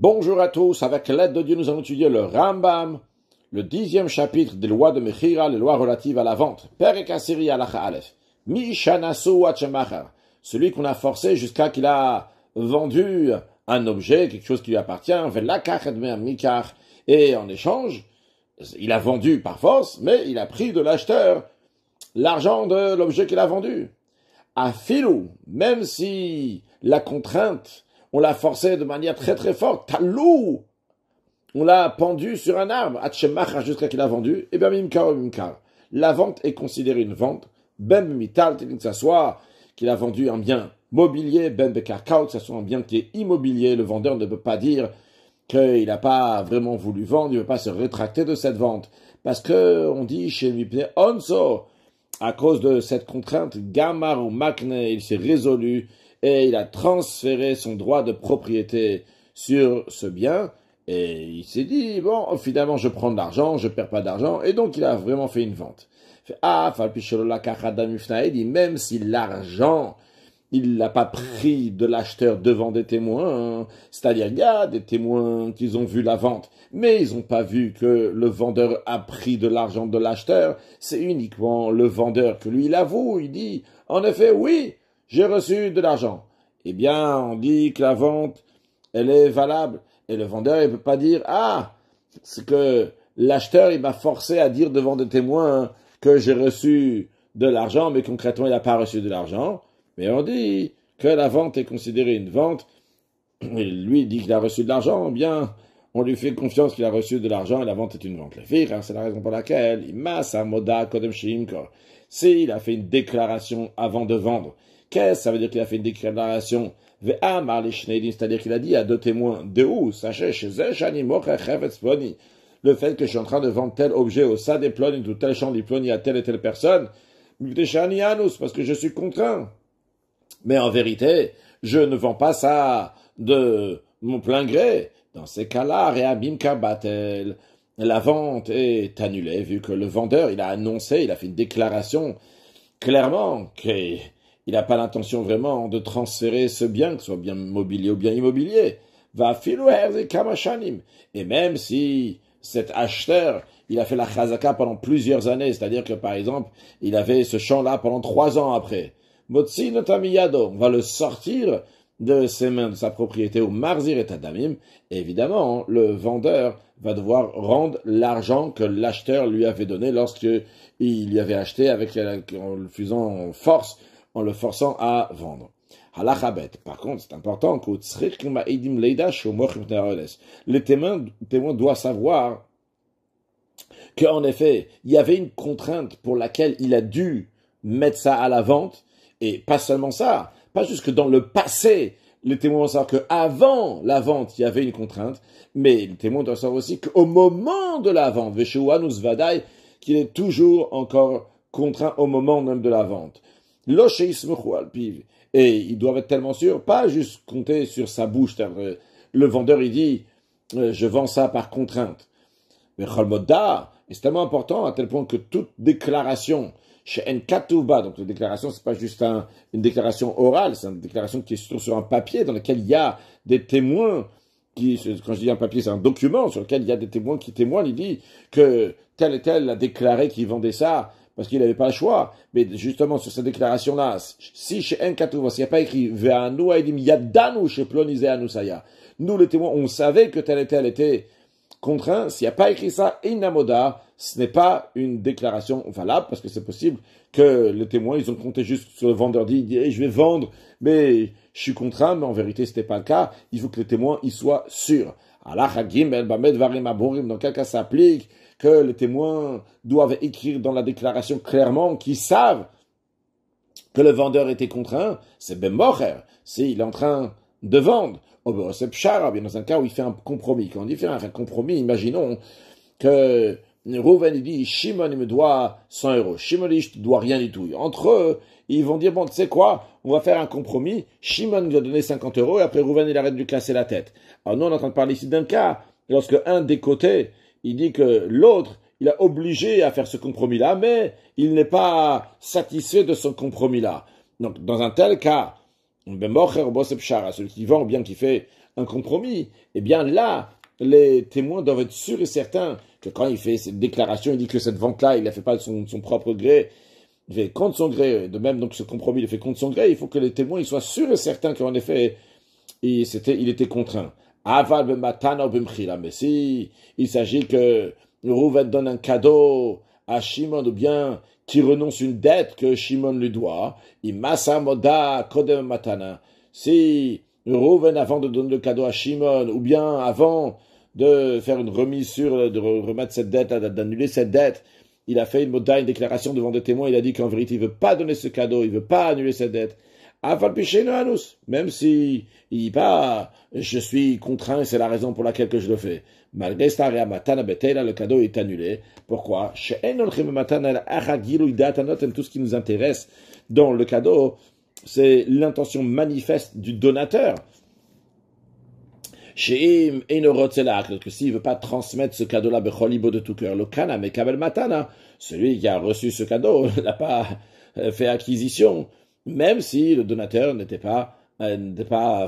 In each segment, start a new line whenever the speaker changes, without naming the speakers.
Bonjour à tous, avec l'aide de Dieu, nous allons étudier le Rambam, le 10e chapitre des lois de Mechira, les lois relatives à la vente. Perek Asiri Halacha Aleph. Mishanasu Achemachar. Celui qu'on a forcé jusqu'à qu'il a vendu un objet, quelque chose qui lui appartient, Mikar, et en échange, il a vendu par force, mais il a pris de l'acheteur l'argent de l'objet qu'il a vendu. À filou, même si la contrainte, on l'a forcé de manière très très forte, talou, on l'a pendu sur un arbre, jusqu'à qu'il a vendu, et bien mimkar. La vente est considérée une vente, ben mital, que ce soit qu'il a vendu un bien mobilier, ben bekarkao, que ce soit un bien qui est immobilier, le vendeur ne peut pas dire qu'il n'a pas vraiment voulu vendre, il ne veut pas se rétracter de cette vente, parce que on dit chez Mipne Onso, à cause de cette contrainte, Gamar ou Makne, il s'est résolu et il a transféré son droit de propriété sur ce bien. Et il s'est dit, bon, finalement, je prends de l'argent, je perds pas d'argent. Et donc, il a vraiment fait une vente. Il dit, même si l'argent, il l'a pas pris de l'acheteur devant des témoins, hein. C'est-à-dire, il y a des témoins qui ont vu la vente, mais ils n'ont pas vu que le vendeur a pris de l'argent de l'acheteur. C'est uniquement le vendeur que lui, il avoue, il dit, en effet, oui, j'ai reçu de l'argent. Eh bien, on dit que la vente, elle est valable. Et le vendeur, il peut pas dire, ah, c'est que l'acheteur, il m'a forcé à dire devant des témoins que j'ai reçu de l'argent, mais concrètement, il n'a pas reçu de l'argent. Mais on dit que la vente est considérée une vente. Et lui, il dit qu'il a reçu de l'argent. Bien, on lui fait confiance qu'il a reçu de l'argent et la vente est une vente. C'est la raison pour laquelle il massa moda kodem shimko. S'il a fait une déclaration avant de vendre, qu'est-ce que ça veut dire qu'il a fait une déclaration? C'est-à-dire qu'il a dit à deux témoins, sachez, le fait que je suis en train de vendre tel objet au Sade Ploni ou tel champ de Ploni à telle et telle personne, parce que je suis contraint. Mais en vérité, je ne vends pas ça de mon plein gré. Dans ces cas-là, Reabim Kabatel, la vente est annulée, vu que le vendeur, il a annoncé, il a fait une déclaration clairement qu'il n'a pas l'intention vraiment de transférer ce bien, que ce soit bien mobilier ou bien immobilier. Va filouer kamashanim. Et même si cet acheteur, il a fait la chazaka pendant plusieurs années, c'est-à-dire que par exemple, il avait ce champ-là pendant 3 ans après. Motsi notamiyado, on va le sortir de ses mains, de sa propriété au marzir et tadamim. Et évidemment, le vendeur va devoir rendre l'argent que l'acheteur lui avait donné lorsqu'il lui avait acheté en le faisant en force, en le forçant à vendre. Halachabet. Par contre, c'est important que les témoins doivent savoir qu'en effet, il y avait une contrainte pour laquelle il a dû mettre ça à la vente. Et pas seulement ça, pas juste que dans le passé, les témoins doivent savoir qu'avant la vente, il y avait une contrainte, mais les témoins doivent savoir aussi qu'au moment de la vente, qu'il est toujours encore contraint au moment même de la vente. Et ils doivent être tellement sûrs, pas juste compter sur sa bouche. Le vendeur, il dit, je vends ça par contrainte. Mais et c'est tellement important à tel point que toute déclaration, chez Nkatouba, donc la déclaration, c'est pas juste une déclaration orale, c'est une déclaration qui est sur un papier dans lequel il y a des témoins quand je dis un papier, c'est un document sur lequel il y a des témoins qui témoignent, il dit que tel et tel a déclaré qu'il vendait ça parce qu'il n'avait pas le choix. Mais justement, sur cette déclaration-là, si chez Nkatouba, s'il n'y a pas écrit Ve'anu Aidim Yadanu chez Plonizé Anusaya, nous les témoins, on savait que tel et tel était contraint, s'il n'y a pas écrit ça, Inamoda, ce n'est pas une déclaration valable, parce que c'est possible que les témoins, ils ont compté juste sur le vendeur dit, hey, je vais vendre, mais je suis contraint, mais en vérité, ce n'était pas le cas. Il faut que les témoins, ils soient sûrs. Dans quel cas ça s'applique que les témoins doivent écrire dans la déclaration clairement qu'ils savent que le vendeur était contraint, c'est ben mocher, s'il est en train de vendre. C'est pchara, bien dans un cas où il fait un compromis. Quand on dit faire un compromis, imaginons que Rouven il dit Shimon il me doit 100 euros, Shimon il ne doit rien du tout. Entre eux, ils vont dire bon, tu sais quoi, on va faire un compromis. Shimon lui a donné 50 euros et après Rouven il arrête de lui casser la tête. Alors nous on est en train de parler ici d'un cas lorsque un des côtés il dit que l'autre il a obligé à faire ce compromis-là, mais il n'est pas satisfait de ce compromis-là. Donc dans un tel cas, celui qui vend ou bien qui fait un compromis, eh bien là, les témoins doivent être sûrs et certains que quand il fait cette déclaration, il dit que cette vente-là, il ne la fait pas de son propre gré, il fait contre son gré, de même donc ce compromis, il le fait contre son gré, il faut que les témoins ils soient sûrs et certains qu'en effet, il était contraint. Aval b'matana ou b'mchila, mais si il s'agit que Rouven donne un cadeau à Shimon ou bien qui renonce une dette que Shimon lui doit, imasa moda kodem matana. Si Rouven, avant de donner le cadeau à Shimon, ou bien avant de faire une remise sur, de remettre cette dette, d'annuler cette dette, il a fait une moda, une déclaration devant des témoins, il a dit qu'en vérité, il veut pas donner ce cadeau, il veut pas annuler cette dette. Aval pichenu anus, même si il dit pas, je suis contraint et c'est la raison pour laquelle que je le fais. Malgré ça, le cadeau est annulé. Pourquoi? Tout ce qui nous intéresse dans le cadeau, c'est l'intention manifeste du donateur. Que s'il ne veut pas transmettre ce cadeau-là, de tout cœur, le kana, mais kabel matana, celui qui a reçu ce cadeau n'a pas fait acquisition, même si le donateur n'était pas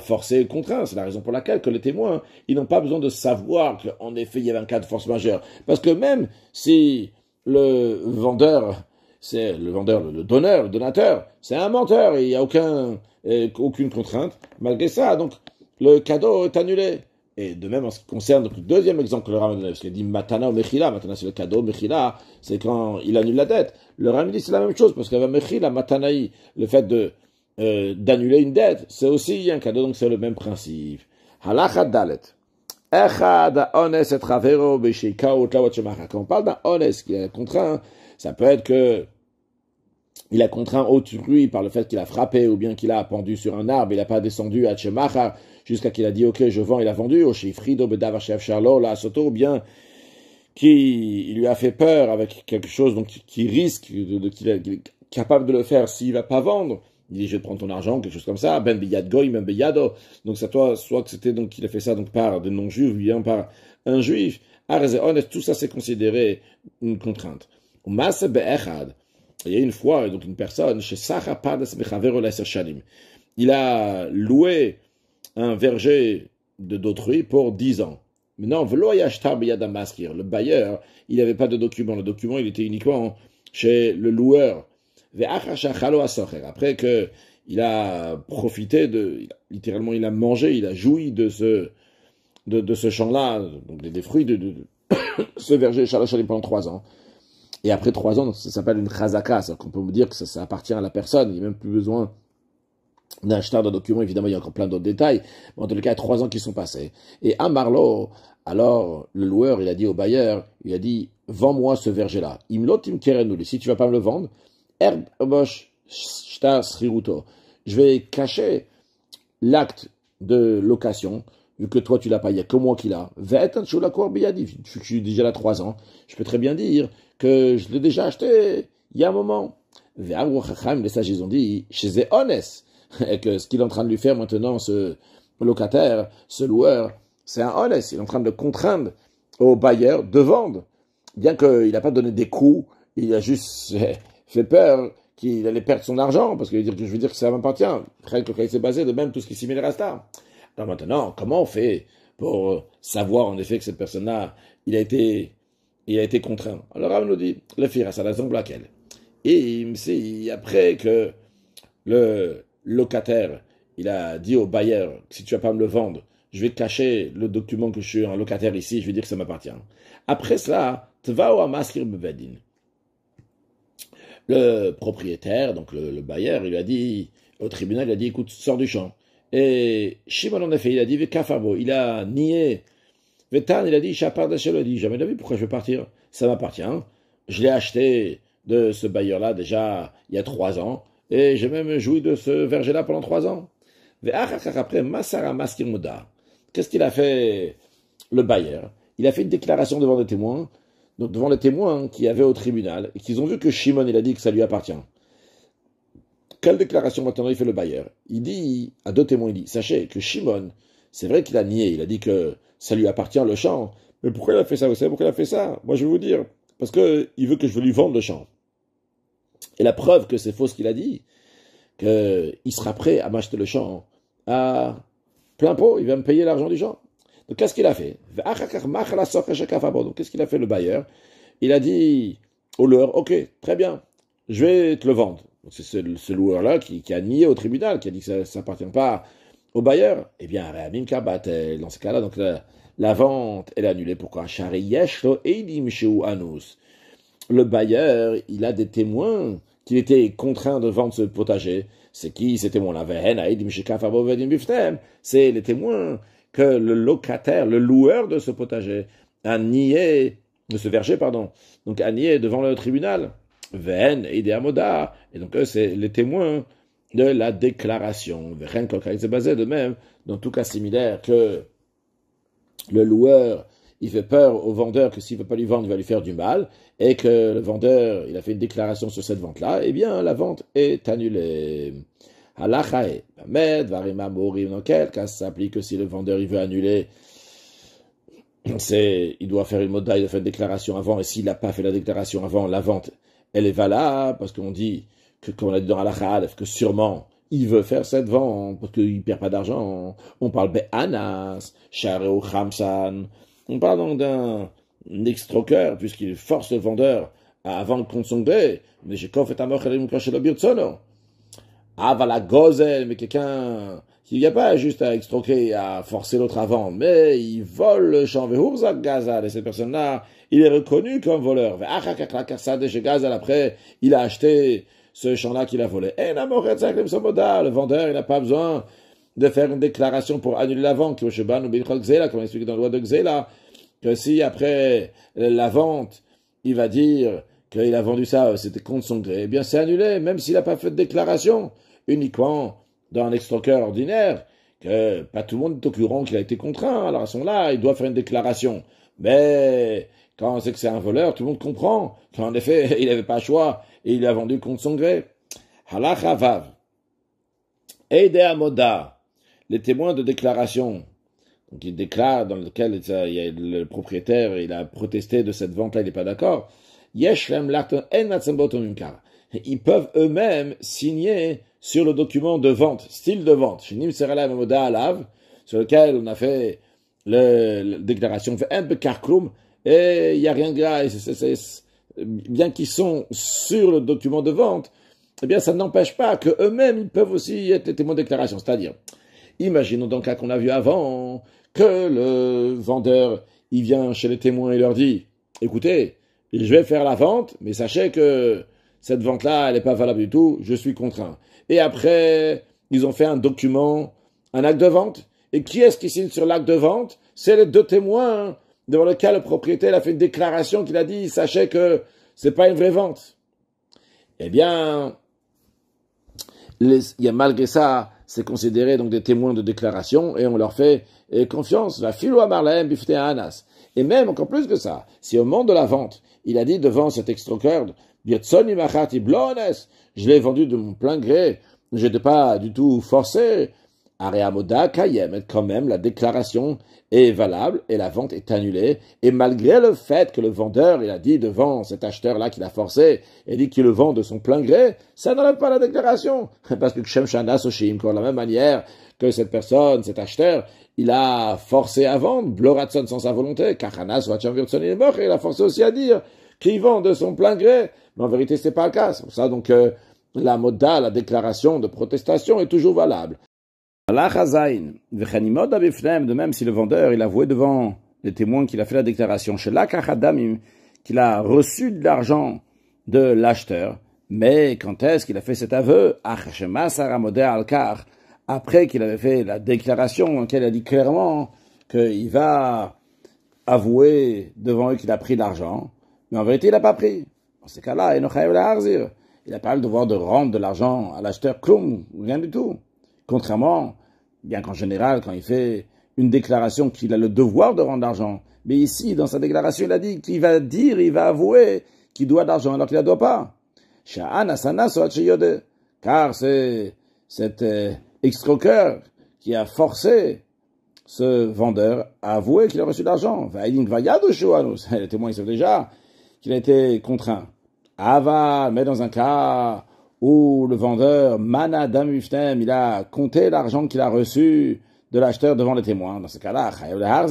forcé ou contraint. C'est la raison pour laquelle que les témoins, ils n'ont pas besoin de savoir qu'en effet il y avait un cas de force majeure. Parce que même si le vendeur, le donneur, le donateur, c'est un menteur, et il n'y a aucune contrainte, malgré ça, donc le cadeau est annulé. Et de même en ce qui concerne donc, le deuxième exemple que le Rambam donne, parce qu'il dit Matana ou Mechila, Matana c'est le cadeau, Mechila c'est quand il annule la dette. Le Rambam dit c'est la même chose, parce que Mechila, Matanaï, le fait d'annuler une dette, c'est aussi un cadeau, donc c'est le même principe. Halakha Dalet. Echad ones et travero beshika ou tlawatchemach. Quand on parle d'un ones qui est contraint, ça peut être que il a contraint autrui par le fait qu'il a frappé ou bien qu'il a pendu sur un arbre, il n'a pas descendu à Tchemachar jusqu'à qu'il a dit ok je vends, il a vendu, au Shifrido Bedavar Chef Charlo, la Soto, ou bien il lui a fait peur avec quelque chose donc qui risque, qu'il est capable de le faire s'il va pas vendre. Il dit je vais te prendre ton argent, quelque chose comme ça, ben biyad goy, ben biyado. Donc c'est toi, soit que c'était donc qu'il a fait ça donc par des non-juifs, ou bien par un juif. Arze honnête, tout ça c'est considéré une contrainte. Mas be'echad. Il y a une fois, donc une personne, chez Sacha Pardes Bechaver Olaser Shalim, il a loué un verger d'autrui pour 10 ans. Maintenant, le bailleur, il n'avait pas de document. Le document, il était uniquement chez le loueur. Après que il a profité littéralement, il a mangé, il a joui de ce champ-là, donc des fruits de ce verger Shalim pendant 3 ans. Et après 3 ans, ça s'appelle une chazaka, c'est-à-dire qu'on peut me dire que ça appartient à la personne, il n'y a même plus besoin d'un acheteur d'un document, évidemment il y a encore plein d'autres détails, mais en tout cas il y a 3 ans qui sont passés. Et à Marlo, alors le loueur, il a dit au bailleur, il a dit, vends-moi ce verger-là, imlot im kerenuli, si tu vas pas me le vendre, je vais cacher l'acte de location, vu que toi tu l'as pas, il n'y a que moi qui l'a. Je suis déjà là 3 ans, je peux très bien dire que je l'ai déjà acheté il y a un moment. Les sages ils ont dit, chez honnête, et que ce qu'il est en train de lui faire maintenant, ce locataire, ce loueur, c'est un honnête, il est en train de contraindre au bailleur de vendre. Bien qu'il n'a pas donné des coups, il a juste fait peur qu'il allait perdre son argent, parce que je veux dire que ça m'appartient. Rien que quand il s'est basé, de même tout ce qui est similaire à ça. Alors maintenant, comment on fait pour savoir en effet que cette personne-là, il a été contraint? Alors Rav nous dit, le fira, ça la raison pour laquelle. Et c'est après que le locataire, il a dit au bailleur, si tu vas pas me le vendre, je vais cacher le document que je suis un locataire ici, je vais dire que ça m'appartient. Après cela, tva ou maskir bevedin. Le propriétaire, donc le bailleur, il lui a dit, au tribunal, il a dit, écoute, sors du champ. Et Shimon, en effet, il a dit, Vekafabo, il a nié. Vetan, il a dit, Shapar Dachel, il a dit, jamais de la vie, pourquoi je vais partir? Ça m'appartient. Je l'ai acheté de ce bailleur-là déjà il y a 3 ans, et j'ai même joui de ce verger-là pendant 3 ans. Après, Masara Maskir Muda. Qu'est-ce qu'il a fait, le bailleur? Il a fait une déclaration devant des témoins, donc devant les témoins qui avaient au tribunal, et qu'ils ont vu que Shimon, il a dit que ça lui appartient. Quelle déclaration maintenant il fait le bailleur? Il dit à 2 témoins, il dit, sachez que Shimon, c'est vrai qu'il a nié, il a dit que ça lui appartient le champ, mais pourquoi il a fait ça? Vous savez pourquoi il a fait ça? Moi je vais vous dire, parce qu'il veut que je lui vende le champ. Et la preuve que c'est faux ce qu'il a dit, qu'il sera prêt à m'acheter le champ à plein pot, il va me payer l'argent du champ. Donc qu'est-ce qu'il a fait? Donc qu'est-ce qu'il a fait le bailleur? Il a dit au loueur, ok, très bien, je vais te le vendre. C'est ce loueur-là qui a nié au tribunal, qui a dit que ça ne s'appartient pas au bailleur. Eh bien, dans ce cas-là, donc la vente, elle est annulée. Pourquoi? Le bailleur, il a des témoins qu'il était contraint de vendre ce potager. C'est qui ces témoins-là? C'est les témoins que le locataire, le loueur de ce potager, a nié, de ce verger, pardon, donc a nié devant le tribunal. Et donc eux, c'est les témoins de la déclaration. C'est basé de même, dans tout cas similaire, que le loueur, il fait peur au vendeur que s'il ne veut pas lui vendre, il va lui faire du mal, et que le vendeur, il a fait une déclaration sur cette vente-là, eh bien, la vente est annulée. Halachae, dans quel cas ça s'applique que si le vendeur, il veut annuler, il doit faire une moda, il doit faire une déclaration avant, et s'il n'a pas fait la déclaration avant, la vente, elle est valable, parce qu'on dit, que, comme on a dit dans Halacha Aleph, que sûrement, il veut faire cette vente, parce qu'il ne perd pas d'argent. On parle be'anas, shareo khamsan. On parle donc d'un extroqueur, puisqu'il force le vendeur à vendre contre son gré. Mais j'ai fait un mochelim chez le birtsono. Ah, va la gozel, mais quelqu'un, il n'y a pas juste à extroquer, à forcer l'autre à vendre, mais il vole le champ vehurzak gazal, et cette personne-là, il est reconnu comme voleur. Après, il a acheté ce champ-là qu'il a volé. Le vendeur, il n'a pas besoin de faire une déclaration pour annuler la vente, comme expliqué dans la loi de Gzela, que si après la vente, il va dire qu'il a vendu ça, c'était contre son gré, eh bien c'est annulé, même s'il n'a pas fait de déclaration, uniquement dans un extroqueur ordinaire, que pas tout le monde est au courant qu'il a été contraint, alors à ce moment-là, il doit faire une déclaration. Mais quand on sait que c'est un voleur, tout le monde comprend qu'en effet, il n'avait pas le choix et il a vendu contre son gré. Halacha vav. Eide amoda. Les témoins de déclaration. Donc il déclare dans lequel il y a le propriétaire, il a protesté de cette vente-là, il n'est pas d'accord. Yeshlem lachton en natzembotom imkar. Ils peuvent eux-mêmes signer sur le document de vente, style de vente, chez Nimserala Mamoda Alav, sur lequel on a fait la déclaration, fait un peu carcroum, et il n'y a rien de grave, bien qu'ils sont sur le document de vente, eh bien, ça n'empêche pas que eux-mêmes, ils peuvent aussi être les témoins de déclaration. C'est-à-dire, imaginons donc qu'on a vu avant, que le vendeur, il vient chez les témoins et leur dit, écoutez, je vais faire la vente, mais sachez que cette vente-là, elle n'est pas valable du tout, je suis contraint. Et après, ils ont fait un document, un acte de vente. Et qui est-ce qui signe sur l'acte de vente? C'est les deux témoins devant lesquels le propriétaire a fait une déclaration qu'il a dit, sachez que c'est pas une vraie vente. Eh bien, malgré ça, c'est considéré donc des témoins de déclaration et on leur fait confiance. La philo amarlaem bifte anas. Et même encore plus que ça, si au moment de la vente, il a dit devant cet extroqueur, je l'ai vendu de mon plein gré, je n'étais pas du tout forcé. Areamoda Kayem, quand même, la déclaration est valable et la vente est annulée. Et malgré le fait que le vendeur, il a dit devant cet acheteur-là qu'il a forcé, et dit qu'il le vend de son plein gré, ça n'enlève pas la déclaration. Parce que Kshem Shana Soshim, de la même manière que cette personne, cet acheteur, il a forcé à vendre, Bloratson sans sa volonté, Kachanas Vacham Virtson il a forcé aussi à dire qu'il vend de son plein gré. Mais en vérité, c'est pas le cas. C'est pour ça, donc, la moda, la déclaration de protestation est toujours valable. De même si le vendeur, il a avoué devant les témoins qu'il a fait la déclaration, qu'il a reçu de l'argent de l'acheteur, mais quand est-ce qu'il a fait cet aveu? Après qu'il avait fait la déclaration, dans laquelle il a dit clairement qu'il va avouer devant eux qu'il a pris l'argent, mais en vérité, il n'a pas pris. Dans ces cas-là, il n'a pas le devoir de rendre de l'argent à l'acheteur, rien du tout. Contrairement, bien qu'en général, quand il fait une déclaration qu'il a le devoir de rendre l'argent, mais ici, dans sa déclaration, il a dit qu'il va dire, il va avouer qu'il doit de l'argent alors qu'il ne la doit pas. Car c'est cet escroqueur qui a forcé ce vendeur à avouer qu'il a reçu de l'argent. Les témoins, ils savent déjà qu'il a été contraint. Mais dans un cas où le vendeur, Mana Damuftem, il a compté l'argent qu'il a reçu de l'acheteur devant les témoins. Dans ce cas-là,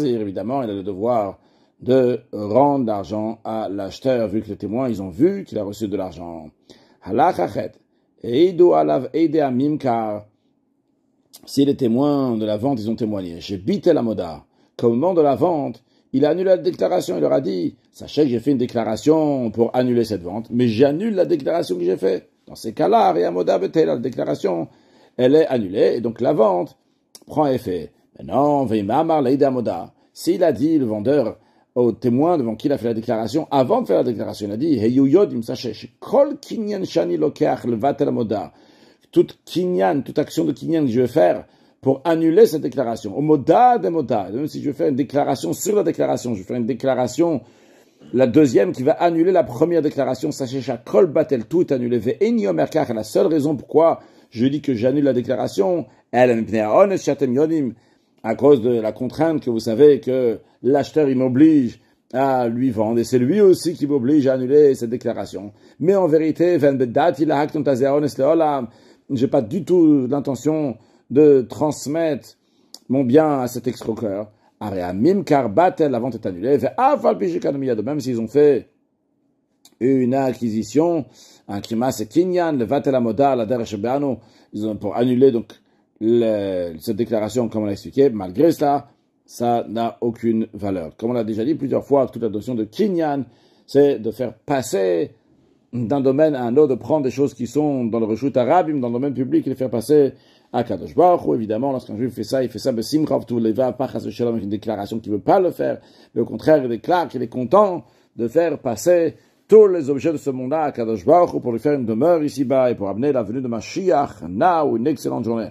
évidemment, il a le devoir de rendre l'argent à l'acheteur, vu que les témoins, ils ont vu qu'il a reçu de l'argent. Halachachet, Eidu alav eide amimkar, si les témoins de la vente, ils ont témoigné, j'ai bité la moda, qu'au moment de la vente, il a annulé la déclaration, il leur a dit, sachez que j'ai fait une déclaration pour annuler cette vente, mais j'annule la déclaration que j'ai faite. Dans ces cas-là, Ria Moda Betel, la déclaration, elle est annulée, et donc la vente prend effet. Maintenant, Veimamar Leida Moda, s'il a dit, le vendeur, au témoin devant qui il a fait la déclaration, avant de faire la déclaration, il a dit, Heyuyod, sachez, kol kinyan shani lokeach levatel moda, toute kinyan, toute action de kinyan que je vais faire pour annuler cette déclaration. Au moda de moda, même si je vais faire une déclaration sur la déclaration, je vais faire une déclaration, la deuxième qui va annuler la première déclaration, sachez, kol batel, tout est annulé. La seule raison pourquoi je dis que j'annule la déclaration, à cause de la contrainte que vous savez que l'acheteur, il m'oblige à lui vendre, et c'est lui aussi qui m'oblige à annuler cette déclaration. Mais en vérité, j'ai pas du tout l'intention de transmettre mon bien à cet escroqueur. La vente est annulée. Même s'ils ont fait une acquisition, un kimas et kinyan, le vatel amoda, la derech beano, ils ont pour annuler donc cette déclaration, comme on l'a expliqué. Malgré cela, ça n'a aucune valeur. Comme on l'a déjà dit plusieurs fois, toute la notion de kinyan, c'est de faire passer d'un domaine à un autre, de prendre des choses qui sont dans le reshut arabim, dans le domaine public, et les faire passer à Kadosh Baruch Hu. Évidemment, lorsqu'un juif fait ça, il fait ça besimchav tu leva pas chas v'shalom, avec une déclaration qu'il veut pas le faire, mais au contraire, il déclare qu'il est content de faire passer tous les objets de ce monde-là à Kadosh Baruch Hu pour lui faire une demeure ici-bas et pour amener la venue de Mashiach. Now, une excellente journée.